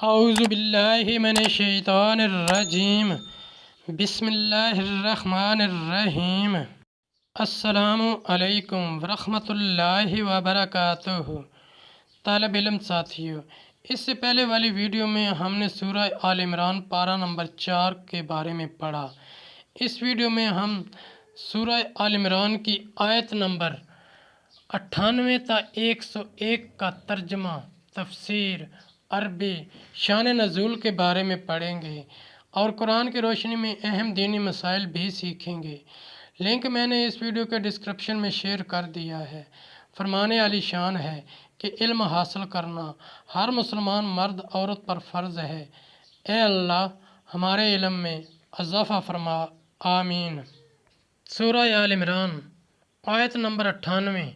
اعوذ باللہ من الشیطان الرجیم بسم اللہ الرحمن الرحیم۔ السلام علیکم ورحمۃ اللہ وبرکاتہ۔ طالب علم ساتھیو، اس سے پہلے والی ویڈیو میں ہم نے سورہ آل عمران پارہ نمبر 4 کے بارے میں پڑھا۔ اس ویڈیو میں ہم سورہ آل عمران کی آیت نمبر 98 تا 101 کا ترجمہ، تفسیر، عربی، شان نزول کے بارے میں پڑھیں گے اور قرآن کی روشنی میں اہم دینی مسائل بھی سیکھیں گے۔ لنک میں نے اس ویڈیو کے ڈسکرپشن میں شیئر کر دیا ہے۔ فرمان عالی شان ہے کہ علم حاصل کرنا ہر مسلمان مرد عورت پر فرض ہے۔ اے اللہ ہمارے علم میں اضافہ فرما، آمین۔ سورہ آل عمران آیت نمبر 98۔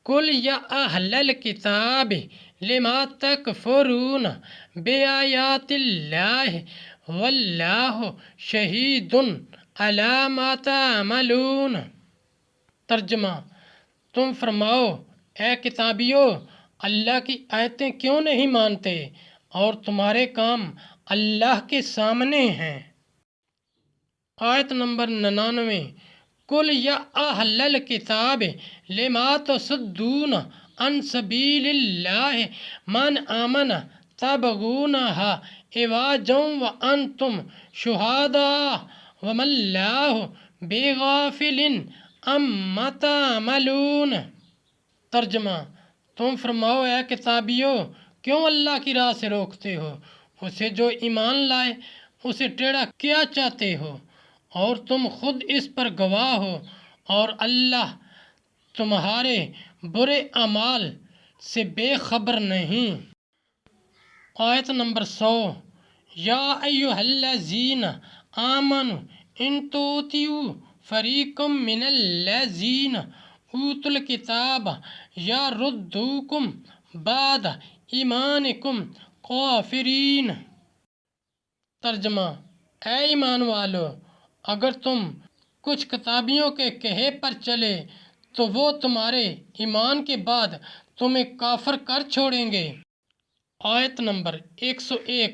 قل یا اہل الکتاب لما تکفرون بآیات اللہ واللہ شہید علی ما تعملون۔ ترجمہ، تم فرماؤ اے کتابیو، اللہ کی آیتیں کیوں نہیں مانتے اور تمہارے کام اللہ کے سامنے ہیں۔ آیت نمبر 99۔ قل یا اہل الکتاب لما تصدون عن سبیل اللہ من آمن تبغونها عوجا وانتم شہداء وما اللہ بغافل عما تعملون۔ ترجمہ، تم فرماؤ اے کتابیو، کیوں اللہ کی راہ سے روکتے ہو اسے جو ایمان لائے، اسے ٹیڑھا کیا چاہتے ہو، اور تم خود اس پر گواہ ہو، اور اللہ تمہارے برے اعمال سے بے خبر نہیں۔ آیت نمبر 100۔ یا ایھا الذین آمنوا ان تطیعوا فریقا من الذین اوتوا الکتاب یردوکم بعد ایمانکم کافرین۔ ترجمہ، اے ایمان والو، اگر تم کچھ کتابیوں کے کہے پر چلے تو وہ تمہارے ایمان کے بعد تمہیں کافر کر چھوڑیں گے۔ آیت نمبر 101۔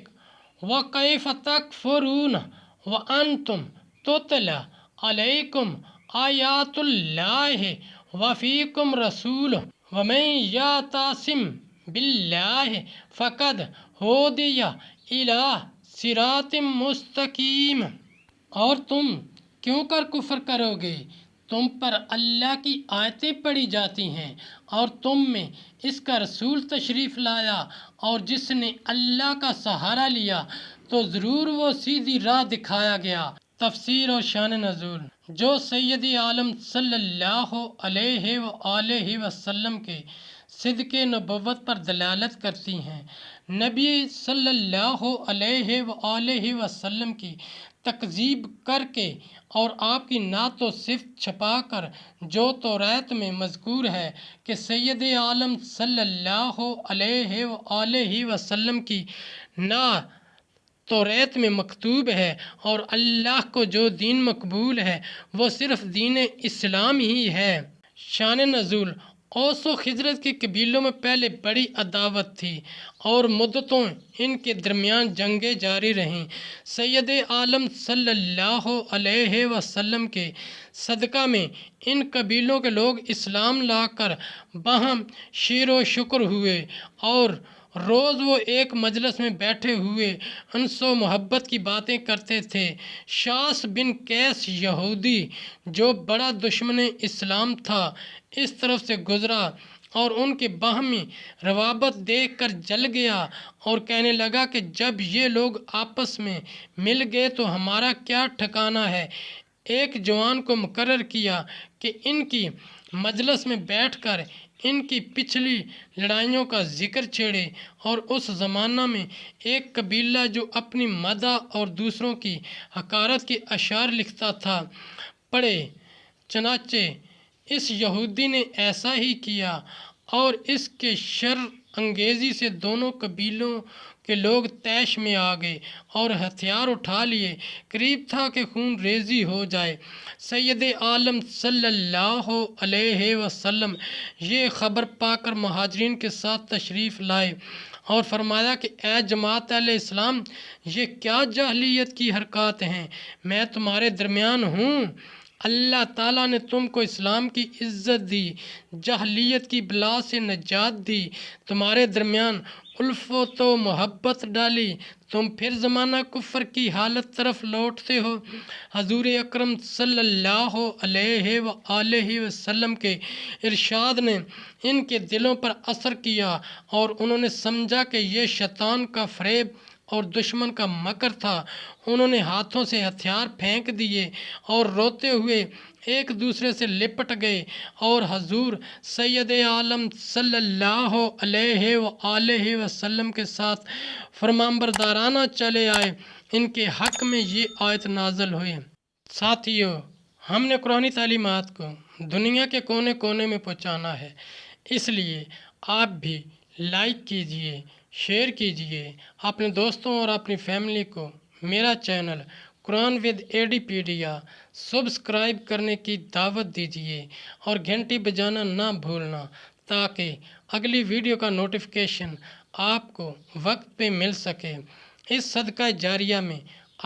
وَكَيْفَ تَكْفُرُونَ وَأَنْتُمْ تُتْلَىٰ عَلَيْكُمْ آیَاتُ اللَّهِ وَفِيكُمْ رَسُولُهُ وَمَن یعتصم بِاللَّهِ فَقَدْ ھُدِیَ إِلَىٰ صِرَاطٍ مستقیم۔ اور تم کیوں کر کفر کرو گے؟ تم پر اللہ کی آیتیں پڑھی جاتی ہیں اور تم میں اس کا رسول تشریف لایا، اور جس نے اللہ کا سہارا لیا تو ضرور وہ سیدھی راہ دکھایا گیا۔ تفسیر اور شان نزول، جو سید عالم صلی اللہ علیہ وآلہ وسلم کے صدق نبوت پر دلالت کرتی ہیں۔ نبی صلی اللہ علیہ وآلہ وسلم کی تکذیب کر کے اور آپ کی نعت و صفت چھپا کر جو توریت میں مذکور ہے کہ سید عالم صلی اللہ علیہ وآلہ وسلم کی نعت توریت میں مکتوب ہے، اور اللہ کو جو دین مقبول ہے وہ صرف دین اسلام ہی ہے۔ شان نزول، اوس و خزرج کے قبیلوں میں پہلے بڑی عداوت تھی اور مدتوں ان کے درمیان جنگیں جاری رہیں۔ سید عالم صلی اللہ علیہ وسلم کے صدقہ میں ان قبیلوں کے لوگ اسلام لا کر باہم شیر و شکر ہوئے، اور روز وہ ایک مجلس میں بیٹھے ہوئے انس و محبت کی باتیں کرتے تھے۔ شاس بن قیس یہودی، جو بڑا دشمن اسلام تھا، اس طرف سے گزرا اور ان کے باہمی روابط دیکھ کر جل گیا اور کہنے لگا کہ جب یہ لوگ آپس میں مل گئے تو ہمارا کیا ٹھکانہ ہے۔ ایک جوان کو مقرر کیا کہ ان کی مجلس میں بیٹھ کر ان کی پچھلی لڑائیوں کا ذکر چھیڑے، اور اس زمانہ میں ایک قبیلہ جو اپنی مدح اور دوسروں کی حقارت کے اشعار لکھتا تھا، پڑھے۔ چنانچہ اس یہودی نے ایسا ہی کیا، اور اس کے شر انگیزی سے دونوں قبیلوں کے لوگ طیش میں آ گئے اور ہتھیار اٹھا لیے۔ قریب تھا کہ خون ریزی ہو جائے۔ سید عالم صلی اللہ علیہ وسلم یہ خبر پا کر مہاجرین کے ساتھ تشریف لائے اور فرمایا کہ اے جماعت اہل اسلام، یہ کیا جاہلیت کی حرکات ہیں، میں تمہارے درمیان ہوں۔ اللہ تعالیٰ نے تم کو اسلام کی عزت دی، جاہلیت کی بلا سے نجات دی، تمہارے درمیان الفت و محبت ڈالی، تم پھر زمانہ کفر کی حالت طرف لوٹتے ہو۔ حضور اکرم صلی اللہ علیہ وآلہ وسلم کے ارشاد نے ان کے دلوں پر اثر کیا اور انہوں نے سمجھا کہ یہ شیطان کا فریب اور دشمن کا مکر تھا۔ انہوں نے ہاتھوں سے ہتھیار پھینک دیے اور روتے ہوئے ایک دوسرے سے لپٹ گئے اور حضور سید عالم صلی اللہ علیہ وآلہ وسلم کے ساتھ فرمانبردارانہ چلے آئے۔ ان کے حق میں یہ آیت نازل ہوئی۔ ساتھیو، ہم نے قرآنی تعلیمات کو دنیا کے کونے کونے میں پہنچانا ہے، اس لیے آپ بھی لائک کیجئے، شیئر کیجئے، اپنے دوستوں اور اپنی فیملی کو میرا چینل قرآن ود ایڈی پیڈیا سبسکرائب کرنے کی دعوت دیجئے اور گھنٹی بجانا نہ بھولنا، تاکہ اگلی ویڈیو کا نوٹیفیکیشن آپ کو وقت پہ مل سکے۔ اس صدقہ جاریہ میں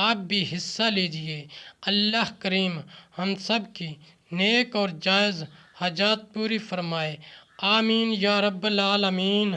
آپ بھی حصہ لیجئے۔ اللہ کریم ہم سب کی نیک اور جائز حاجات پوری فرمائے، آمین یا رب العالمین۔